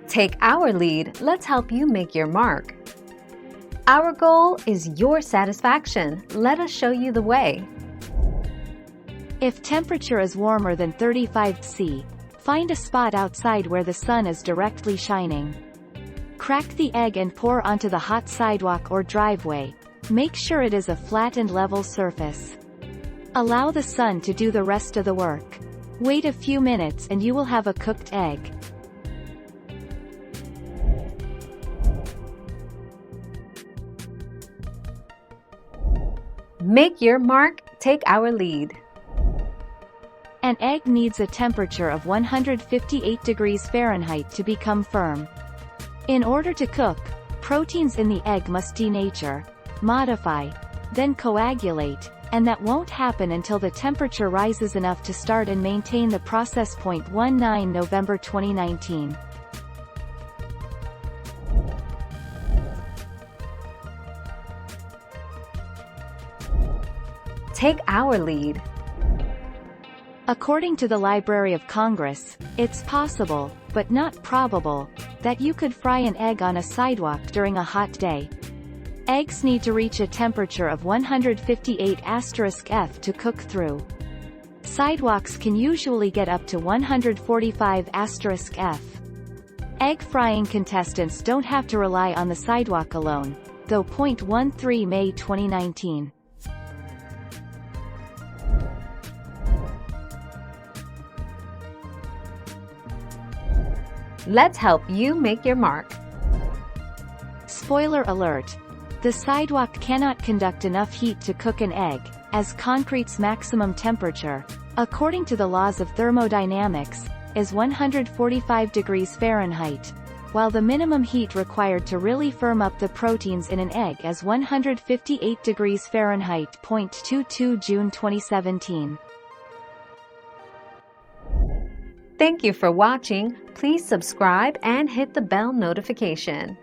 Take our lead, let's help you make your mark. Our goal is your satisfaction. Let us show you the way. If temperature is warmer than 35 C, find a spot outside where the sun is directly shining. Crack the egg and pour onto the hot sidewalk or driveway. Make sure it is a flat and level surface. Allow the sun to do the rest of the work. Wait a few minutes and you will have a cooked egg. Make your mark, take our lead. An egg needs a temperature of 158 degrees Fahrenheit to become firm. In order to cook, proteins in the egg must denature, modify, then coagulate, and that won't happen until the temperature rises enough to start and maintain the process. 19 November 2019. Take our lead. According to the Library of Congress, it's possible, but not probable, that you could fry an egg on a sidewalk during a hot day. Eggs need to reach a temperature of 158*F to cook through. Sidewalks can usually get up to 145*F. Egg frying contestants don't have to rely on the sidewalk alone, though. 13 May 2019. Let's help you make your mark. Spoiler alert. The sidewalk cannot conduct enough heat to cook an egg, as concrete's maximum temperature, according to the laws of thermodynamics, is 145 degrees Fahrenheit, while the minimum heat required to really firm up the proteins in an egg is 158 degrees Fahrenheit. 22 June 2017. Thank you for watching. Please subscribe and hit the bell notification.